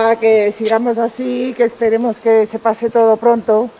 nada, que sigamos así, que esperemos que se pase todo pronto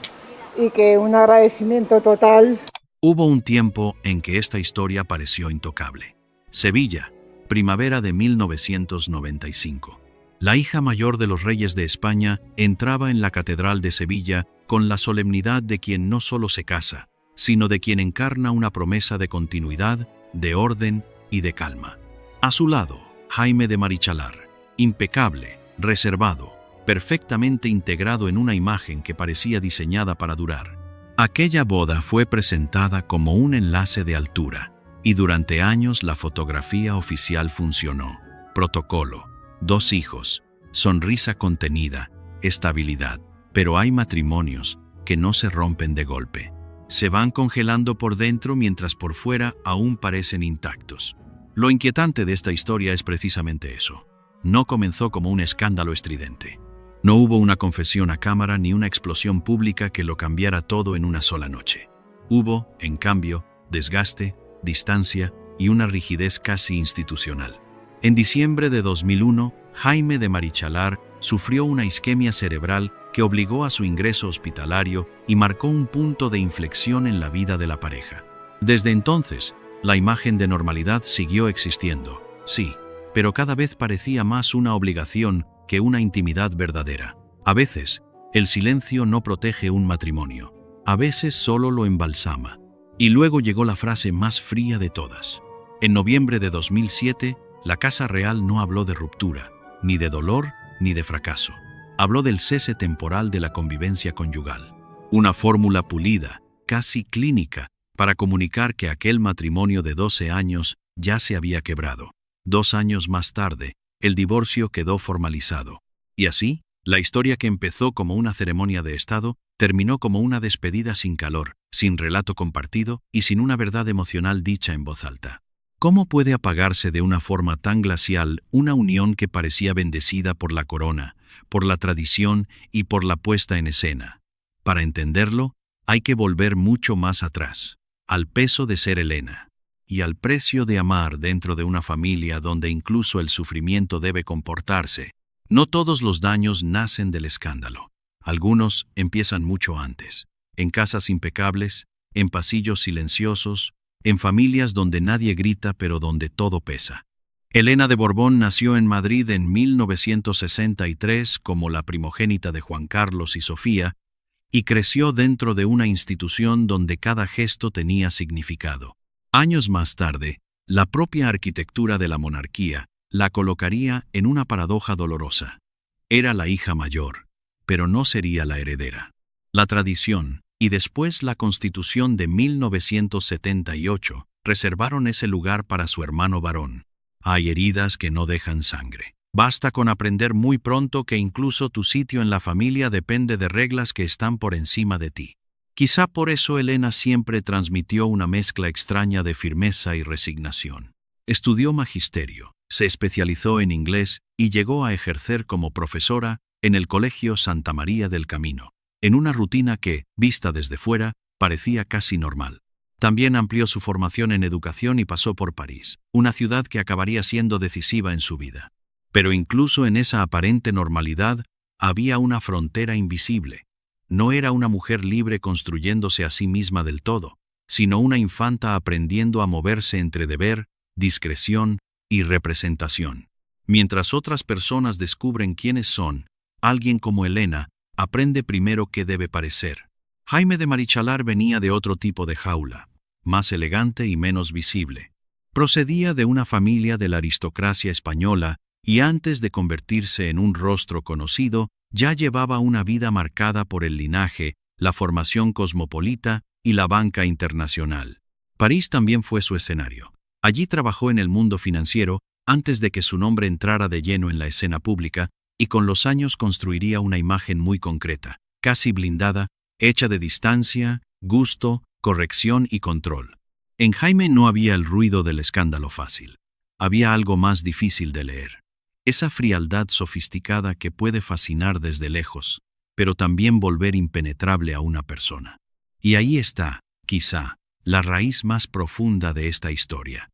y que un agradecimiento total. Hubo un tiempo en que esta historia pareció intocable. Sevilla, primavera de 1995. La hija mayor de los reyes de España entraba en la Catedral de Sevilla con la solemnidad de quien no solo se casa, sino de quien encarna una promesa de continuidad, de orden y de calma. A su lado, Jaime de Marichalar, impecable, reservado, perfectamente integrado en una imagen que parecía diseñada para durar. Aquella boda fue presentada como un enlace de altura, y durante años la fotografía oficial funcionó. Protocolo, 2 hijos, sonrisa contenida, estabilidad. Pero hay matrimonios que no se rompen de golpe. Se van congelando por dentro mientras por fuera aún parecen intactos. Lo inquietante de esta historia es precisamente eso. No comenzó como un escándalo estridente. No hubo una confesión a cámara ni una explosión pública que lo cambiara todo en una sola noche. Hubo, en cambio, desgaste, distancia y una rigidez casi institucional. En diciembre de 2001, Jaime de Marichalar sufrió una isquemia cerebral que obligó a su ingreso hospitalario y marcó un punto de inflexión en la vida de la pareja. Desde entonces, la imagen de normalidad siguió existiendo, sí, pero cada vez parecía más una obligación que una intimidad verdadera. A veces, el silencio no protege un matrimonio, a veces solo lo embalsama. Y luego llegó la frase más fría de todas. En noviembre de 2007, la Casa Real no habló de ruptura, ni de dolor, ni de fracaso. Habló del cese temporal de la convivencia conyugal. Una fórmula pulida, casi clínica, para comunicar que aquel matrimonio de 12 años ya se había quebrado. 2 años más tarde, el divorcio quedó formalizado. Y así, la historia que empezó como una ceremonia de Estado terminó como una despedida sin calor, sin relato compartido y sin una verdad emocional dicha en voz alta. ¿Cómo puede apagarse de una forma tan glacial una unión que parecía bendecida por la corona, por la tradición y por la puesta en escena? Para entenderlo, hay que volver mucho más atrás, al peso de ser Elena, y al precio de amar dentro de una familia donde incluso el sufrimiento debe comportarse. No todos los daños nacen del escándalo. Algunos empiezan mucho antes, en casas impecables, en pasillos silenciosos, en familias donde nadie grita pero donde todo pesa. Elena de Borbón nació en Madrid en 1963 como la primogénita de Juan Carlos y Sofía y creció dentro de una institución donde cada gesto tenía significado. Años más tarde, la propia arquitectura de la monarquía la colocaría en una paradoja dolorosa. Era la hija mayor, pero no sería la heredera. La tradición y después la Constitución de 1978 reservaron ese lugar para su hermano varón. Hay heridas que no dejan sangre. Basta con aprender muy pronto que incluso tu sitio en la familia depende de reglas que están por encima de ti. Quizá por eso Elena siempre transmitió una mezcla extraña de firmeza y resignación. Estudió magisterio, se especializó en inglés y llegó a ejercer como profesora en el Colegio Santa María del Camino, en una rutina que, vista desde fuera, parecía casi normal. También amplió su formación en educación y pasó por París, una ciudad que acabaría siendo decisiva en su vida. Pero incluso en esa aparente normalidad había una frontera invisible. No era una mujer libre construyéndose a sí misma del todo, sino una infanta aprendiendo a moverse entre deber, discreción y representación. Mientras otras personas descubren quiénes son, alguien como Elena aprende primero qué debe parecer. Jaime de Marichalar venía de otro tipo de jaula, más elegante y menos visible. Procedía de una familia de la aristocracia española y antes de convertirse en un rostro conocido, ya llevaba una vida marcada por el linaje, la formación cosmopolita y la banca internacional. París también fue su escenario. Allí trabajó en el mundo financiero antes de que su nombre entrara de lleno en la escena pública y con los años construiría una imagen muy concreta, casi blindada, hecha de distancia, gusto, corrección y control. En Jaime no había el ruido del escándalo fácil. Había algo más difícil de leer. Esa frialdad sofisticada que puede fascinar desde lejos, pero también volver impenetrable a una persona. Y ahí está, quizá, la raíz más profunda de esta historia.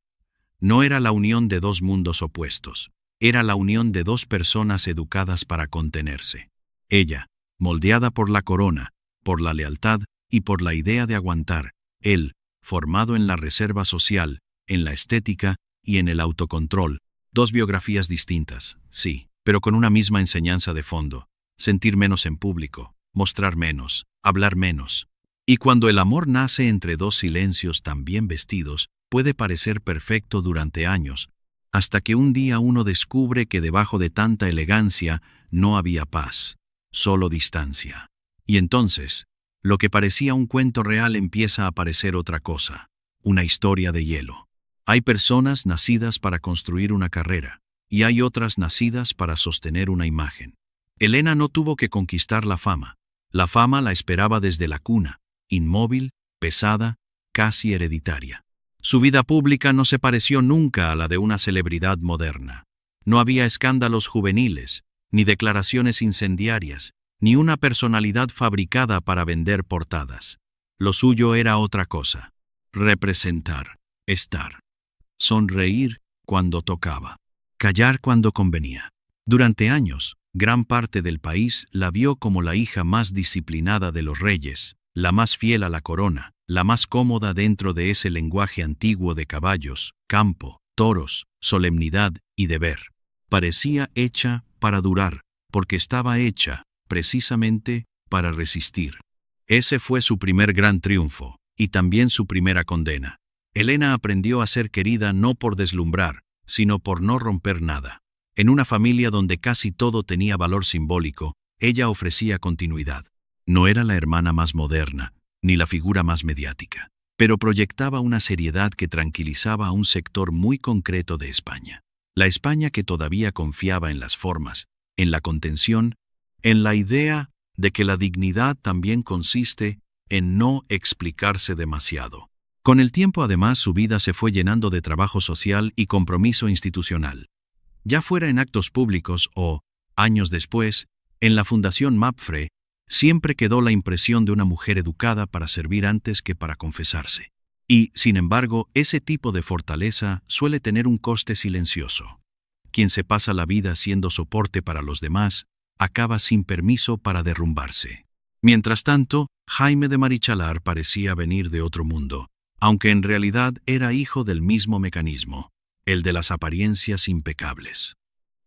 No era la unión de 2 mundos opuestos. era la unión de dos personas educadas para contenerse. Ella, moldeada por la corona, por la lealtad y por la idea de aguantar. Él, formado en la reserva social, en la estética y en el autocontrol. Dos biografías distintas, sí, pero con una misma enseñanza de fondo. Sentir menos en público, mostrar menos, hablar menos. Y cuando el amor nace entre dos silencios tan bien vestidos, puede parecer perfecto durante años, hasta que un día uno descubre que debajo de tanta elegancia no había paz, solo distancia. Y entonces, lo que parecía un cuento real empieza a parecer otra cosa, una historia de hielo. Hay personas nacidas para construir una carrera, y hay otras nacidas para sostener una imagen. Elena no tuvo que conquistar la fama. La fama la esperaba desde la cuna, inmóvil, pesada, casi hereditaria. Su vida pública no se pareció nunca a la de una celebridad moderna. No había escándalos juveniles, ni declaraciones incendiarias, ni una personalidad fabricada para vender portadas. Lo suyo era otra cosa: representar, estar, sonreír cuando tocaba, callar cuando convenía. Durante años, gran parte del país la vio como la hija más disciplinada de los reyes, la más fiel a la corona, la más cómoda dentro de ese lenguaje antiguo de caballos, campo, toros, solemnidad y deber. Parecía hecha para durar, porque estaba hecha, precisamente, para resistir. Ese fue su primer gran triunfo, y también su primera condena. Elena aprendió a ser querida no por deslumbrar, sino por no romper nada. En una familia donde casi todo tenía valor simbólico, ella ofrecía continuidad. No era la hermana más moderna, ni la figura más mediática, pero proyectaba una seriedad que tranquilizaba a un sector muy concreto de España. La España que todavía confiaba en las formas, en la contención, en la idea de que la dignidad también consiste en no explicarse demasiado. Con el tiempo, además, su vida se fue llenando de trabajo social y compromiso institucional. Ya fuera en actos públicos o, años después, en la Fundación MAPFRE, siempre quedó la impresión de una mujer educada para servir antes que para confesarse. Y, sin embargo, ese tipo de fortaleza suele tener un coste silencioso. Quien se pasa la vida siendo soporte para los demás, acaba sin permiso para derrumbarse. Mientras tanto, Jaime de Marichalar parecía venir de otro mundo, aunque en realidad era hijo del mismo mecanismo, el de las apariencias impecables.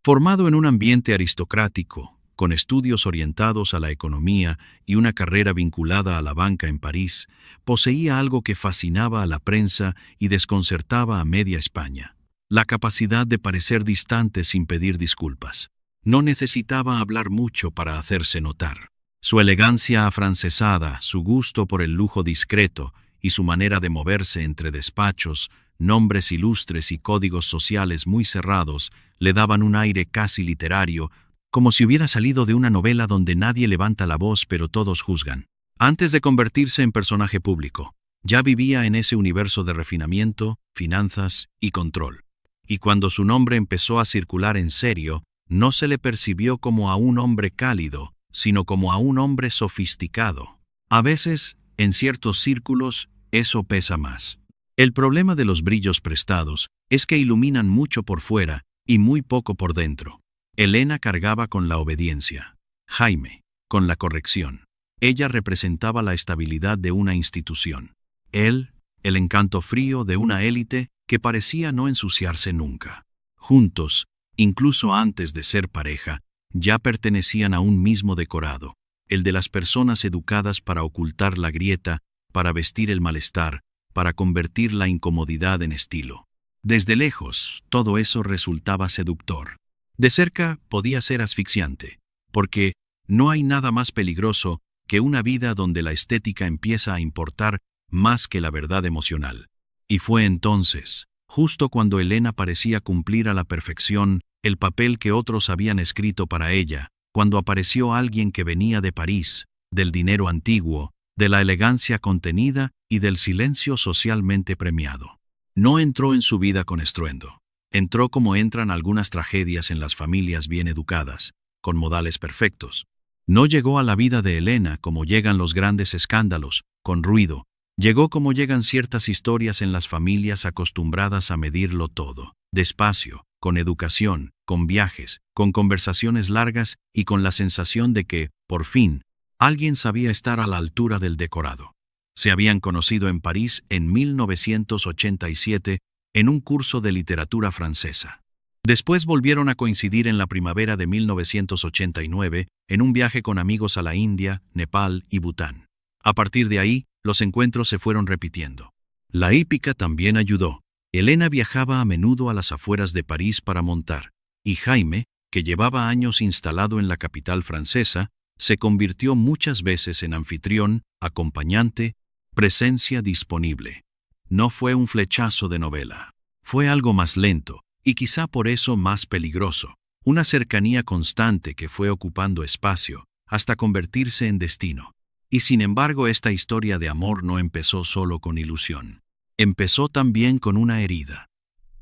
Formado en un ambiente aristocrático, con estudios orientados a la economía y una carrera vinculada a la banca en París, poseía algo que fascinaba a la prensa y desconcertaba a media España: la capacidad de parecer distante sin pedir disculpas. No necesitaba hablar mucho para hacerse notar. Su elegancia afrancesada, su gusto por el lujo discreto y su manera de moverse entre despachos, nombres ilustres y códigos sociales muy cerrados le daban un aire casi literario, como si hubiera salido de una novela donde nadie levanta la voz pero todos juzgan. Antes de convertirse en personaje público, ya vivía en ese universo de refinamiento, finanzas y control. Y cuando su nombre empezó a circular en serio, no se le percibió como a un hombre cálido, sino como a un hombre sofisticado. A veces, en ciertos círculos, eso pesa más. El problema de los brillos prestados es que iluminan mucho por fuera y muy poco por dentro. Elena cargaba con la obediencia, Jaime, con la corrección. Ella representaba la estabilidad de una institución. Él, el encanto frío de una élite que parecía no ensuciarse nunca. Juntos, incluso antes de ser pareja, ya pertenecían a un mismo decorado, el de las personas educadas para ocultar la grieta, para vestir el malestar, para convertir la incomodidad en estilo. Desde lejos, todo eso resultaba seductor. De cerca podía ser asfixiante, porque no hay nada más peligroso que una vida donde la estética empieza a importar más que la verdad emocional. Y fue entonces, justo cuando Elena parecía cumplir a la perfección el papel que otros habían escrito para ella, cuando apareció alguien que venía de París, del dinero antiguo, de la elegancia contenida y del silencio socialmente premiado. No entró en su vida con estruendo. Entró como entran algunas tragedias en las familias bien educadas, con modales perfectos. No llegó a la vida de Elena como llegan los grandes escándalos, con ruido. Llegó como llegan ciertas historias en las familias acostumbradas a medirlo todo, despacio, con educación, con viajes, con conversaciones largas y con la sensación de que, por fin, alguien sabía estar a la altura del decorado. Se habían conocido en París en 1987 en un curso de literatura francesa. Después volvieron a coincidir en la primavera de 1989 en un viaje con amigos a la India, Nepal y Bután. A partir de ahí, los encuentros se fueron repitiendo. La hípica también ayudó. Elena viajaba a menudo a las afueras de París para montar, y Jaime, que llevaba años instalado en la capital francesa, se convirtió muchas veces en anfitrión, acompañante, presencia disponible. No fue un flechazo de novela. Fue algo más lento, y quizá por eso más peligroso. Una cercanía constante que fue ocupando espacio, hasta convertirse en destino. Y sin embargo, esta historia de amor no empezó solo con ilusión. Empezó también con una herida.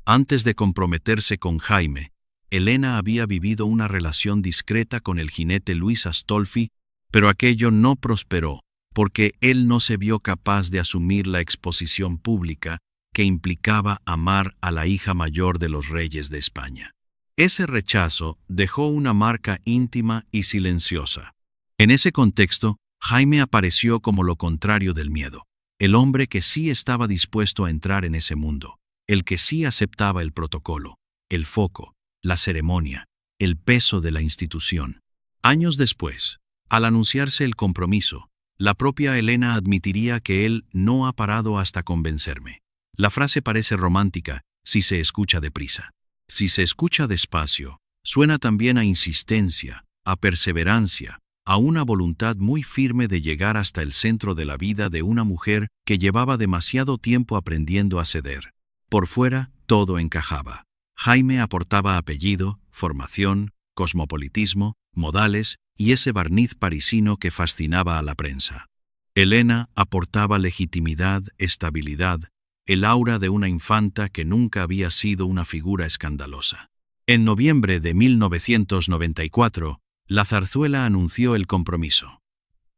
Antes de comprometerse con Jaime, Elena había vivido una relación discreta con el jinete Luis Astolfi, pero aquello no prosperó, porque él no se vio capaz de asumir la exposición pública que implicaba amar a la hija mayor de los reyes de España. Ese rechazo dejó una marca íntima y silenciosa. En ese contexto, Jaime apareció como lo contrario del miedo, el hombre que sí estaba dispuesto a entrar en ese mundo, el que sí aceptaba el protocolo, el foco, la ceremonia, el peso de la institución. Años después, al anunciarse el compromiso, la propia Elena admitiría que él no ha parado hasta convencerme. La frase parece romántica si se escucha deprisa. Si se escucha despacio, suena también a insistencia, a perseverancia, a una voluntad muy firme de llegar hasta el centro de la vida de una mujer que llevaba demasiado tiempo aprendiendo a ceder. Por fuera, todo encajaba. Jaime aportaba apellido, formación, cosmopolitismo, modales y ese barniz parisino que fascinaba a la prensa. Elena aportaba legitimidad, estabilidad, el aura de una infanta que nunca había sido una figura escandalosa. En noviembre de 1994, la zarzuela anunció el compromiso.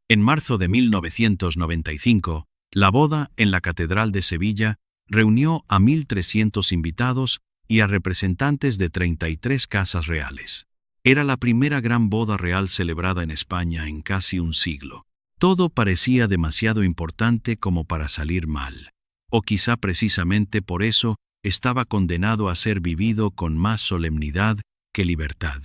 En marzo de 1995, la boda en la Catedral de Sevilla reunió a 1.300 invitados y a representantes de 33 casas reales. Era la primera gran boda real celebrada en España en casi un siglo. Todo parecía demasiado importante como para salir mal. O quizá precisamente por eso estaba condenado a ser vivido con más solemnidad que libertad.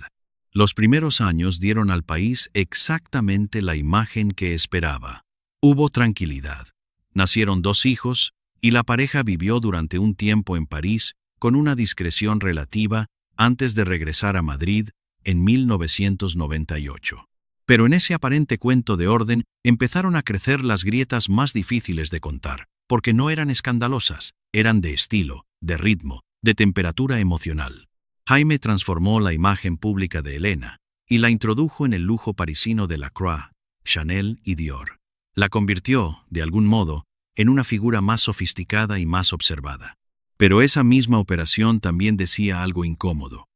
Los primeros años dieron al país exactamente la imagen que esperaba. Hubo tranquilidad. Nacieron 2 hijos y la pareja vivió durante un tiempo en París con una discreción relativa antes de regresar a Madrid en 1998. Pero en ese aparente cuento de orden empezaron a crecer las grietas más difíciles de contar, porque no eran escandalosas, eran de estilo, de ritmo, de temperatura emocional. Jaime transformó la imagen pública de Elena y la introdujo en el lujo parisino de Lacroix, Chanel y Dior. La convirtió, de algún modo, en una figura más sofisticada y más observada. Pero esa misma operación también decía algo incómodo.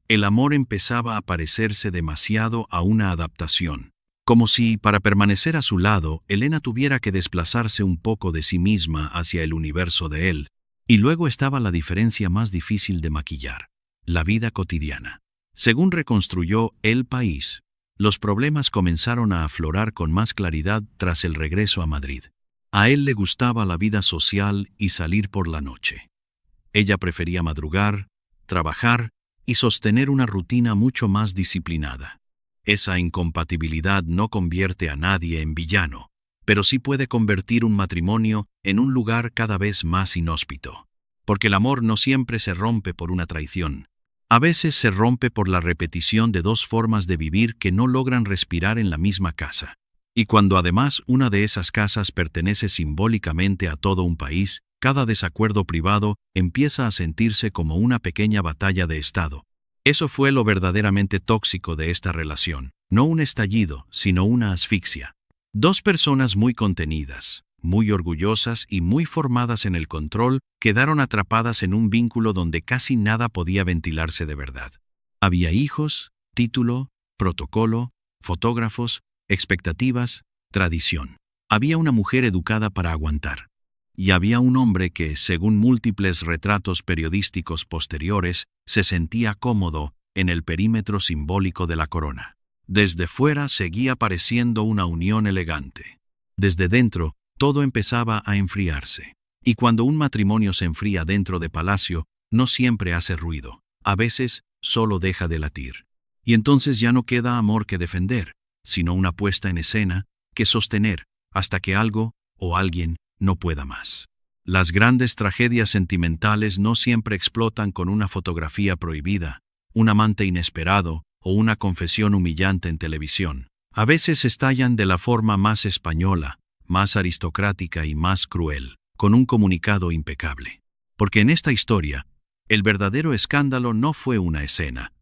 El amor empezaba a parecerse demasiado a una adaptación, como si, para permanecer a su lado, Elena tuviera que desplazarse un poco de sí misma hacia el universo de él. Y luego estaba la diferencia más difícil de maquillar, la vida cotidiana. Según reconstruyó El País, los problemas comenzaron a aflorar con más claridad tras el regreso a Madrid. A él le gustaba la vida social y salir por la noche. Ella prefería madrugar, trabajar y sostener una rutina mucho más disciplinada. Esa incompatibilidad no convierte a nadie en villano, pero sí puede convertir un matrimonio en un lugar cada vez más inhóspito. Porque el amor no siempre se rompe por una traición. A veces se rompe por la repetición de 2 formas de vivir que no logran respirar en la misma casa. Y cuando además una de esas casas pertenece simbólicamente a todo un país, cada desacuerdo privado empieza a sentirse como una pequeña batalla de Estado. Eso fue lo verdaderamente tóxico de esta relación, no un estallido, sino una asfixia. 2 personas muy contenidas, muy orgullosas y muy formadas en el control, quedaron atrapadas en un vínculo donde casi nada podía ventilarse de verdad. Había hijos, título, protocolo, fotógrafos, expectativas, tradición. Había una mujer educada para aguantar. Y había un hombre que, según múltiples retratos periodísticos posteriores, se sentía cómodo en el perímetro simbólico de la corona. Desde fuera seguía pareciendo una unión elegante. Desde dentro, todo empezaba a enfriarse. Y cuando un matrimonio se enfría dentro de palacio, no siempre hace ruido. A veces, solo deja de latir. Y entonces ya no queda amor que defender, sino una puesta en escena que sostener hasta que algo o alguien no pueda más. Las grandes tragedias sentimentales no siempre explotan con una fotografía prohibida, un amante inesperado o una confesión humillante en televisión. A veces estallan de la forma más española, más aristocrática y más cruel, con un comunicado impecable. Porque en esta historia, el verdadero escándalo no fue una escena,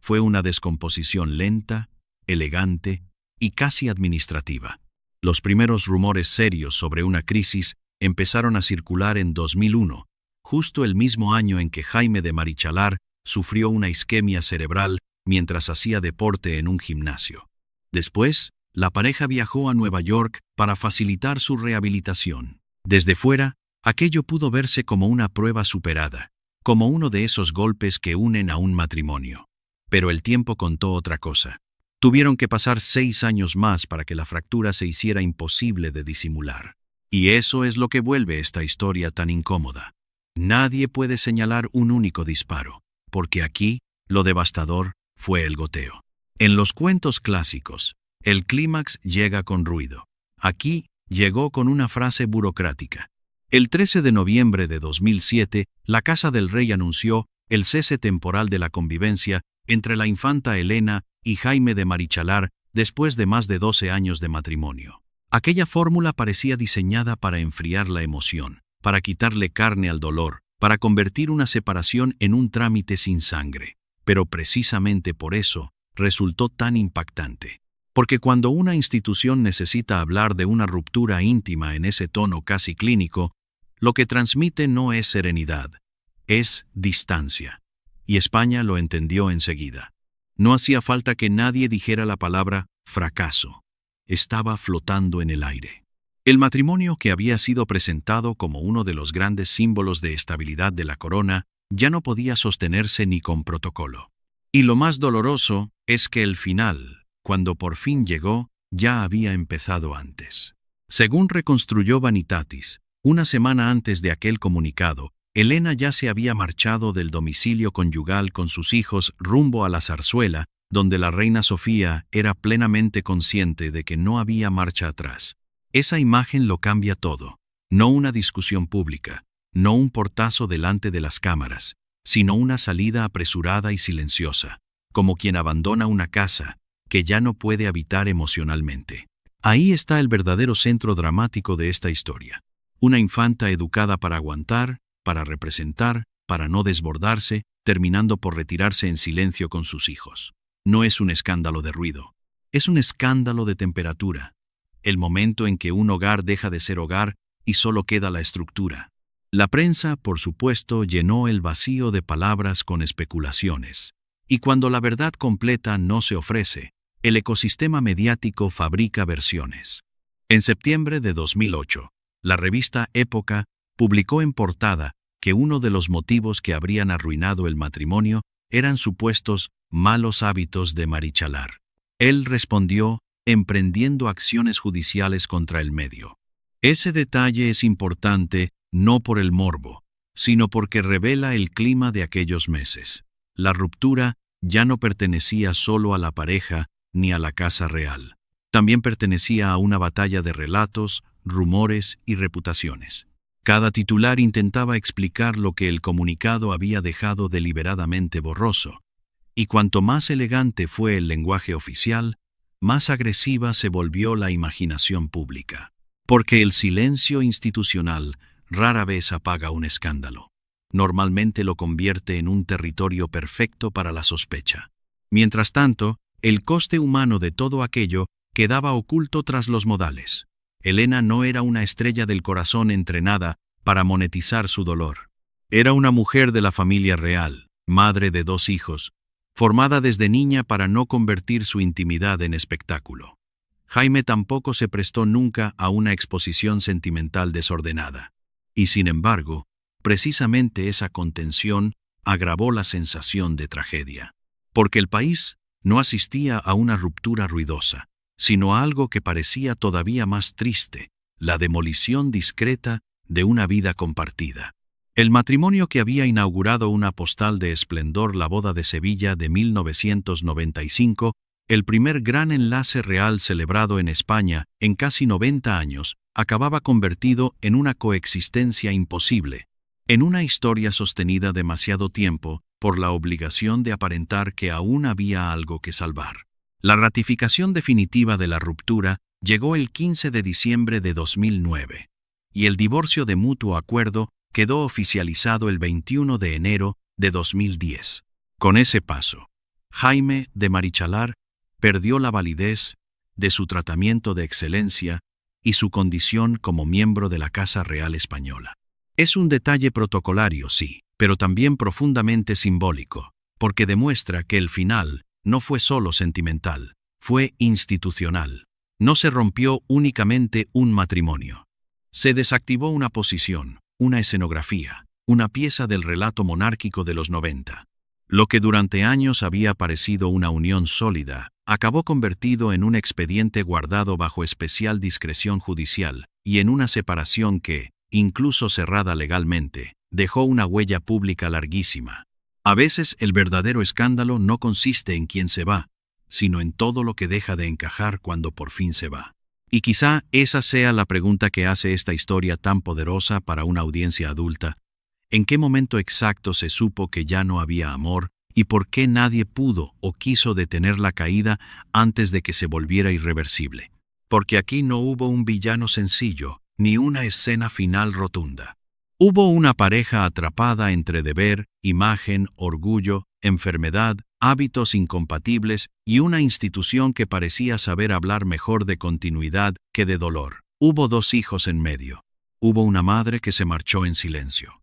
fue una descomposición lenta, elegante y casi administrativa. Los primeros rumores serios sobre una crisis empezaron a circular en 2001, justo el mismo año en que Jaime de Marichalar sufrió una isquemia cerebral mientras hacía deporte en un gimnasio. Después, la pareja viajó a Nueva York para facilitar su rehabilitación. Desde fuera, aquello pudo verse como una prueba superada, como uno de esos golpes que unen a un matrimonio. Pero el tiempo contó otra cosa. Tuvieron que pasar 6 años más para que la fractura se hiciera imposible de disimular. Y eso es lo que vuelve esta historia tan incómoda. Nadie puede señalar un único disparo, porque aquí lo devastador fue el goteo. En los cuentos clásicos, el clímax llega con ruido. Aquí llegó con una frase burocrática. El 13 de noviembre de 2007, la Casa del Rey anunció el cese temporal de la convivencia entre la infanta Elena y Jaime de Marichalar después de más de 12 años de matrimonio. Aquella fórmula parecía diseñada para enfriar la emoción, para quitarle carne al dolor, para convertir una separación en un trámite sin sangre. Pero precisamente por eso resultó tan impactante. Porque cuando una institución necesita hablar de una ruptura íntima en ese tono casi clínico, lo que transmite no es serenidad, es distancia. Y España lo entendió enseguida. No hacía falta que nadie dijera la palabra fracaso. Estaba flotando en el aire. El matrimonio que había sido presentado como uno de los grandes símbolos de estabilidad de la corona ya no podía sostenerse ni con protocolo. Y lo más doloroso es que el final, cuando por fin llegó, ya había empezado antes. Según reconstruyó Vanitatis, una semana antes de aquel comunicado, Elena ya se había marchado del domicilio conyugal con sus hijos rumbo a la Zarzuela, donde la reina Sofía era plenamente consciente de que no había marcha atrás. Esa imagen lo cambia todo. No una discusión pública, no un portazo delante de las cámaras, sino una salida apresurada y silenciosa, como quien abandona una casa que ya no puede habitar emocionalmente. Ahí está el verdadero centro dramático de esta historia. Una infanta educada para aguantar, para representar, para no desbordarse, terminando por retirarse en silencio con sus hijos. No es un escándalo de ruido, es un escándalo de temperatura. El momento en que un hogar deja de ser hogar y solo queda la estructura. La prensa, por supuesto, llenó el vacío de palabras con especulaciones. Y cuando la verdad completa no se ofrece, el ecosistema mediático fabrica versiones. En septiembre de 2008, la revista Época publicó en portada que uno de los motivos que habrían arruinado el matrimonio eran supuestos malos hábitos de Marichalar. Él respondió emprendiendo acciones judiciales contra el medio. Ese detalle es importante no por el morbo, sino porque revela el clima de aquellos meses. La ruptura ya no pertenecía solo a la pareja ni a la casa real. También pertenecía a una batalla de relatos, rumores y reputaciones. Cada titular intentaba explicar lo que el comunicado había dejado deliberadamente borroso, y cuanto más elegante fue el lenguaje oficial, más agresiva se volvió la imaginación pública. Porque el silencio institucional rara vez apaga un escándalo. Normalmente lo convierte en un territorio perfecto para la sospecha. Mientras tanto, el coste humano de todo aquello quedaba oculto tras los modales. Elena no era una estrella del corazón entrenada para monetizar su dolor. Era una mujer de la familia real, madre de 2 hijos, formada desde niña para no convertir su intimidad en espectáculo. Jaime tampoco se prestó nunca a una exposición sentimental desordenada. Y sin embargo, precisamente esa contención agravó la sensación de tragedia, porque el país no asistía a una ruptura ruidosa, sino a algo que parecía todavía más triste, la demolición discreta de una vida compartida. El matrimonio que había inaugurado una postal de esplendor, la boda de Sevilla de 1995, el primer gran enlace real celebrado en España en casi 90 años, acababa convertido en una coexistencia imposible, en una historia sostenida demasiado tiempo por la obligación de aparentar que aún había algo que salvar. La ratificación definitiva de la ruptura llegó el 15 de diciembre de 2009, y el divorcio de mutuo acuerdo quedó oficializado el 21 de enero de 2010. Con ese paso, Jaime de Marichalar perdió la validez de su tratamiento de excelencia y su condición como miembro de la Casa Real Española. Es un detalle protocolario, sí, pero también profundamente simbólico, porque demuestra que el final no fue solo sentimental, fue institucional. No se rompió únicamente un matrimonio. Se desactivó una posición, una escenografía, una pieza del relato monárquico de los 90. Lo que durante años había parecido una unión sólida, acabó convertido en un expediente guardado bajo especial discreción judicial y en una separación que, incluso cerrada legalmente, dejó una huella pública larguísima. A veces el verdadero escándalo no consiste en quién se va, sino en todo lo que deja de encajar cuando por fin se va. Y quizá esa sea la pregunta que hace esta historia tan poderosa para una audiencia adulta. ¿En qué momento exacto se supo que ya no había amor y por qué nadie pudo o quiso detener la caída antes de que se volviera irreversible? Porque aquí no hubo un villano sencillo, ni una escena final rotunda. Hubo una pareja atrapada entre deber, imagen, orgullo, enfermedad, hábitos incompatibles y una institución que parecía saber hablar mejor de continuidad que de dolor. Hubo 2 hijos en medio. Hubo una madre que se marchó en silencio.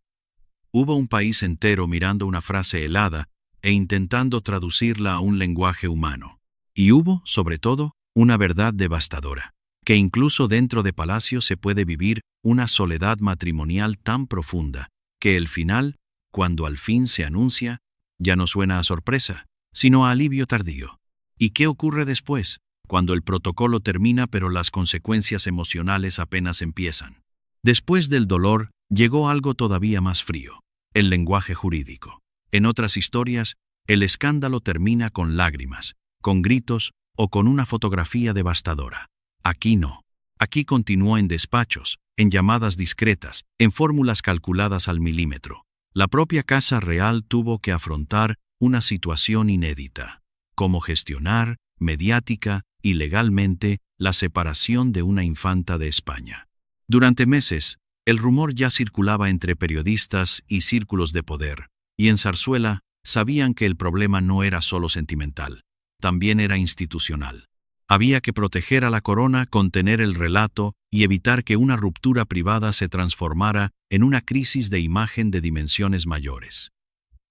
Hubo un país entero mirando una frase helada e intentando traducirla a un lenguaje humano. Y hubo, sobre todo, una verdad devastadora, que incluso dentro de Palacio se puede vivir una soledad matrimonial tan profunda que el final, cuando al fin se anuncia, ya no suena a sorpresa, sino a alivio tardío. ¿Y qué ocurre después, cuando el protocolo termina pero las consecuencias emocionales apenas empiezan? Después del dolor, llegó algo todavía más frío, el lenguaje jurídico. En otras historias, el escándalo termina con lágrimas, con gritos o con una fotografía devastadora. Aquí no. Aquí continuó en despachos, en llamadas discretas, en fórmulas calculadas al milímetro. La propia Casa Real tuvo que afrontar una situación inédita. Cómo gestionar, mediática y legalmente, la separación de una infanta de España. Durante meses, el rumor ya circulaba entre periodistas y círculos de poder, y en Zarzuela sabían que el problema no era solo sentimental, también era institucional. Había que proteger a la corona, contener el relato y evitar que una ruptura privada se transformara en una crisis de imagen de dimensiones mayores.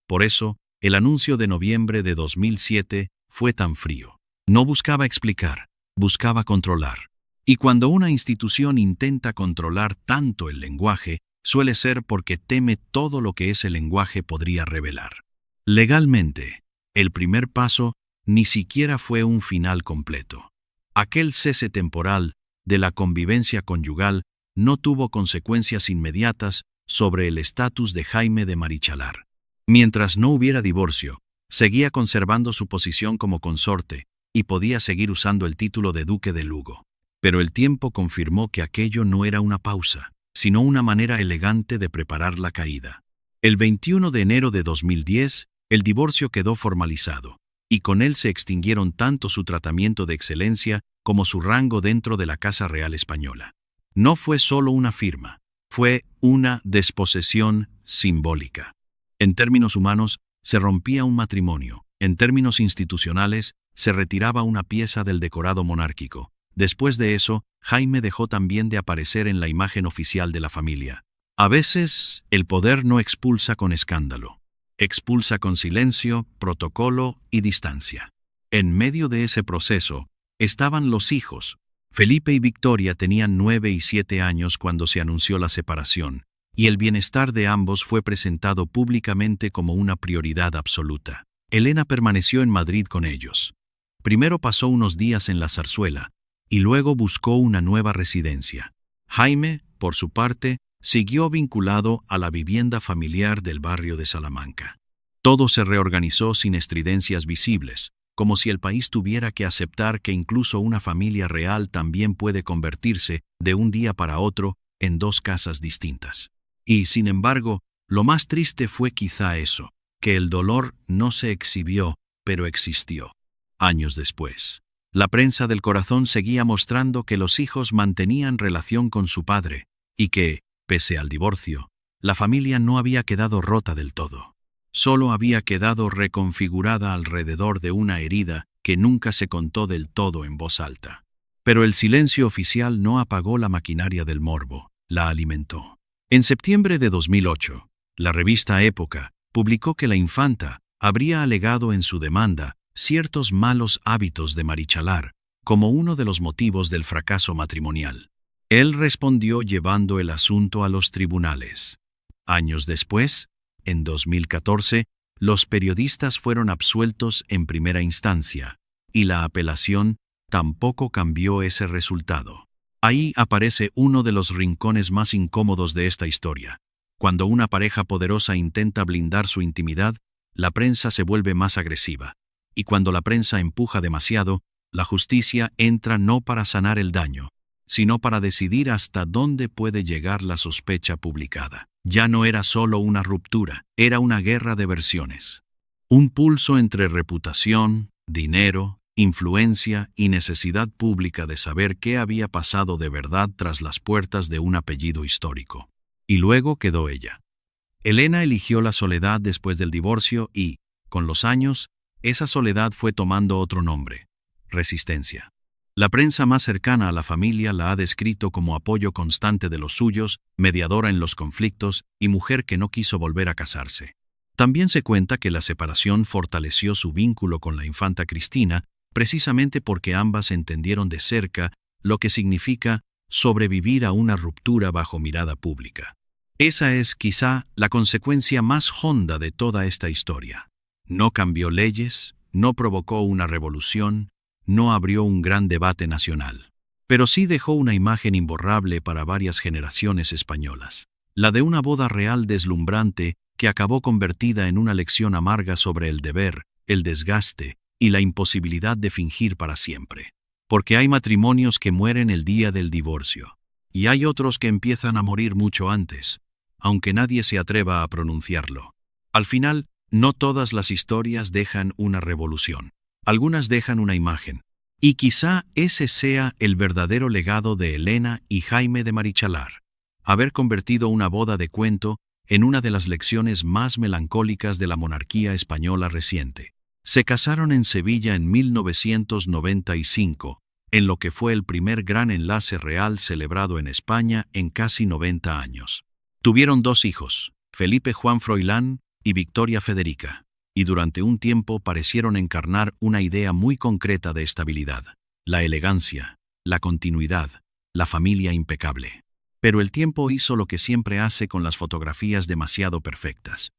Por eso, el anuncio de noviembre de 2007 fue tan frío. No buscaba explicar, buscaba controlar. Y cuando una institución intenta controlar tanto el lenguaje, suele ser porque teme todo lo que ese lenguaje podría revelar. Legalmente, el primer paso ni siquiera fue un final completo. Aquel cese temporal de la convivencia conyugal no tuvo consecuencias inmediatas sobre el estatus de Jaime de Marichalar. Mientras no hubiera divorcio, seguía conservando su posición como consorte y podía seguir usando el título de duque de Lugo. Pero el tiempo confirmó que aquello no era una pausa, sino una manera elegante de preparar la caída. El 21 de enero de 2010, el divorcio quedó formalizado, y con él se extinguieron tanto su tratamiento de excelencia como su rango dentro de la Casa Real Española. No fue solo una firma, fue una desposesión simbólica. En términos humanos, se rompía un matrimonio. En términos institucionales, se retiraba una pieza del decorado monárquico. Después de eso, Jaime dejó también de aparecer en la imagen oficial de la familia. A veces, el poder no expulsa con escándalo. Expulsa con silencio, protocolo y distancia. En medio de ese proceso, estaban los hijos. Felipe y Victoria tenían 9 y 7 años cuando se anunció la separación, y el bienestar de ambos fue presentado públicamente como una prioridad absoluta. Elena permaneció en Madrid con ellos. Primero pasó unos días en la Zarzuela, y luego buscó una nueva residencia. Jaime, por su parte, siguió vinculado a la vivienda familiar del barrio de Salamanca. Todo se reorganizó sin estridencias visibles, como si el país tuviera que aceptar que incluso una familia real también puede convertirse, de un día para otro, en dos casas distintas. Y, sin embargo, lo más triste fue quizá eso, que el dolor no se exhibió, pero existió. Años después, la prensa del corazón seguía mostrando que los hijos mantenían relación con su padre, y que, pese al divorcio, la familia no había quedado rota del todo. Solo había quedado reconfigurada alrededor de una herida que nunca se contó del todo en voz alta. Pero el silencio oficial no apagó la maquinaria del morbo, la alimentó. En septiembre de 2008, la revista Época publicó que la infanta habría alegado en su demanda ciertos malos hábitos de Marichalar como uno de los motivos del fracaso matrimonial. Él respondió llevando el asunto a los tribunales. Años después, en 2014, los periodistas fueron absueltos en primera instancia, y la apelación tampoco cambió ese resultado. Ahí aparece uno de los rincones más incómodos de esta historia. Cuando una pareja poderosa intenta blindar su intimidad, la prensa se vuelve más agresiva. Y cuando la prensa empuja demasiado, la justicia entra no para sanar el daño, sino para decidir hasta dónde puede llegar la sospecha publicada. Ya no era solo una ruptura, era una guerra de versiones. Un pulso entre reputación, dinero, influencia y necesidad pública de saber qué había pasado de verdad tras las puertas de un apellido histórico. Y luego quedó ella. Elena eligió la soledad después del divorcio y, con los años, esa soledad fue tomando otro nombre: resistencia. La prensa más cercana a la familia la ha descrito como apoyo constante de los suyos, mediadora en los conflictos y mujer que no quiso volver a casarse. También se cuenta que la separación fortaleció su vínculo con la infanta Cristina, precisamente porque ambas entendieron de cerca lo que significa sobrevivir a una ruptura bajo mirada pública. Esa es quizá la consecuencia más honda de toda esta historia. No cambió leyes, no provocó una revolución, no abrió un gran debate nacional, pero sí dejó una imagen imborrable para varias generaciones españolas, la de una boda real deslumbrante que acabó convertida en una lección amarga sobre el deber, el desgaste y la imposibilidad de fingir para siempre. Porque hay matrimonios que mueren el día del divorcio, y hay otros que empiezan a morir mucho antes, aunque nadie se atreva a pronunciarlo. Al final, no todas las historias dejan una revolución. Algunas dejan una imagen, y quizá ese sea el verdadero legado de Elena y Jaime de Marichalar: haber convertido una boda de cuento en una de las lecciones más melancólicas de la monarquía española reciente. Se casaron en Sevilla en 1995, en lo que fue el primer gran enlace real celebrado en España en casi 90 años. Tuvieron 2 hijos, Felipe Juan Froilán y Victoria Federica, y durante un tiempo parecieron encarnar una idea muy concreta de estabilidad: la elegancia, la continuidad, la familia impecable. Pero el tiempo hizo lo que siempre hace con las fotografías demasiado perfectas.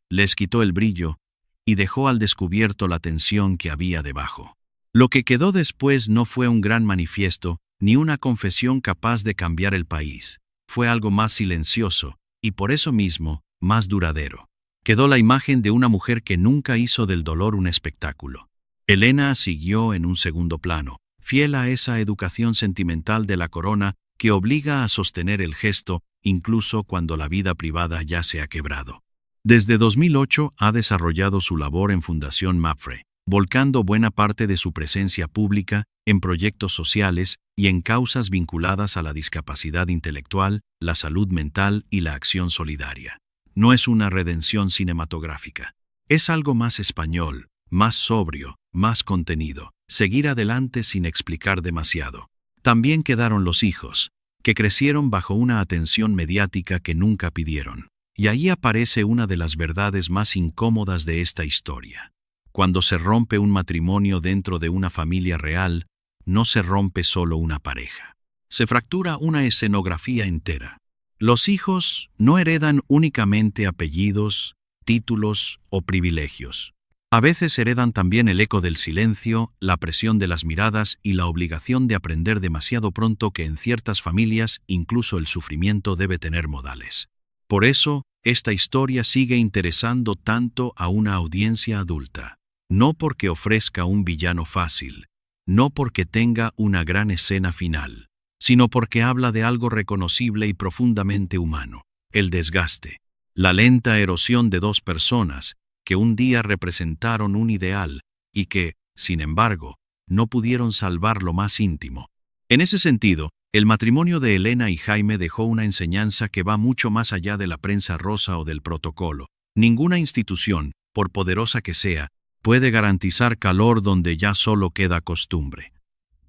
Les quitó el brillo y dejó al descubierto la tensión que había debajo. Lo que quedó después no fue un gran manifiesto ni una confesión capaz de cambiar el país. Fue algo más silencioso y, por eso mismo, más duradero. Quedó la imagen de una mujer que nunca hizo del dolor un espectáculo. Elena siguió en un segundo plano, fiel a esa educación sentimental de la corona que obliga a sostener el gesto incluso cuando la vida privada ya se ha quebrado. Desde 2008 ha desarrollado su labor en Fundación MAPFRE, volcando buena parte de su presencia pública en proyectos sociales y en causas vinculadas a la discapacidad intelectual, la salud mental y la acción solidaria. No es una redención cinematográfica. Es algo más español, más sobrio, más contenido. Seguir adelante sin explicar demasiado. También quedaron los hijos, que crecieron bajo una atención mediática que nunca pidieron. Y ahí aparece una de las verdades más incómodas de esta historia. Cuando se rompe un matrimonio dentro de una familia real, no se rompe solo una pareja. Se fractura una escenografía entera. Los hijos no heredan únicamente apellidos, títulos o privilegios. A veces heredan también el eco del silencio, la presión de las miradas y la obligación de aprender demasiado pronto que en ciertas familias incluso el sufrimiento debe tener modales. Por eso, esta historia sigue interesando tanto a una audiencia adulta. No porque ofrezca un villano fácil, no porque tenga una gran escena final, sino porque habla de algo reconocible y profundamente humano: el desgaste, la lenta erosión de dos personas que un día representaron un ideal y que, sin embargo, no pudieron salvar lo más íntimo. En ese sentido, el matrimonio de Elena y Jaime dejó una enseñanza que va mucho más allá de la prensa rosa o del protocolo. Ninguna institución, por poderosa que sea, puede garantizar calor donde ya solo queda costumbre.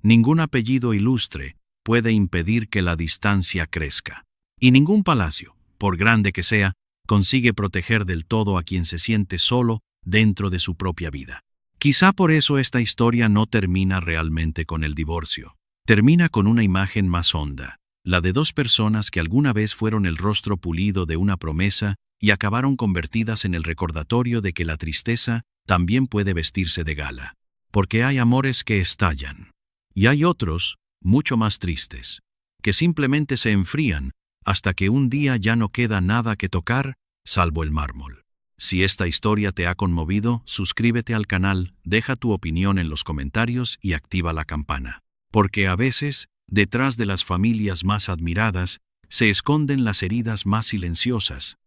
Ningún apellido ilustre puede impedir que la distancia crezca. Y ningún palacio, por grande que sea, consigue proteger del todo a quien se siente solo dentro de su propia vida. Quizá por eso esta historia no termina realmente con el divorcio. Termina con una imagen más honda, la de dos personas que alguna vez fueron el rostro pulido de una promesa y acabaron convertidas en el recordatorio de que la tristeza también puede vestirse de gala. Porque hay amores que estallan. Y hay otros, mucho más tristes, que simplemente se enfrían hasta que un día ya no queda nada que tocar, salvo el mármol. Si esta historia te ha conmovido, suscríbete al canal, deja tu opinión en los comentarios y activa la campana. Porque a veces, detrás de las familias más admiradas, se esconden las heridas más silenciosas,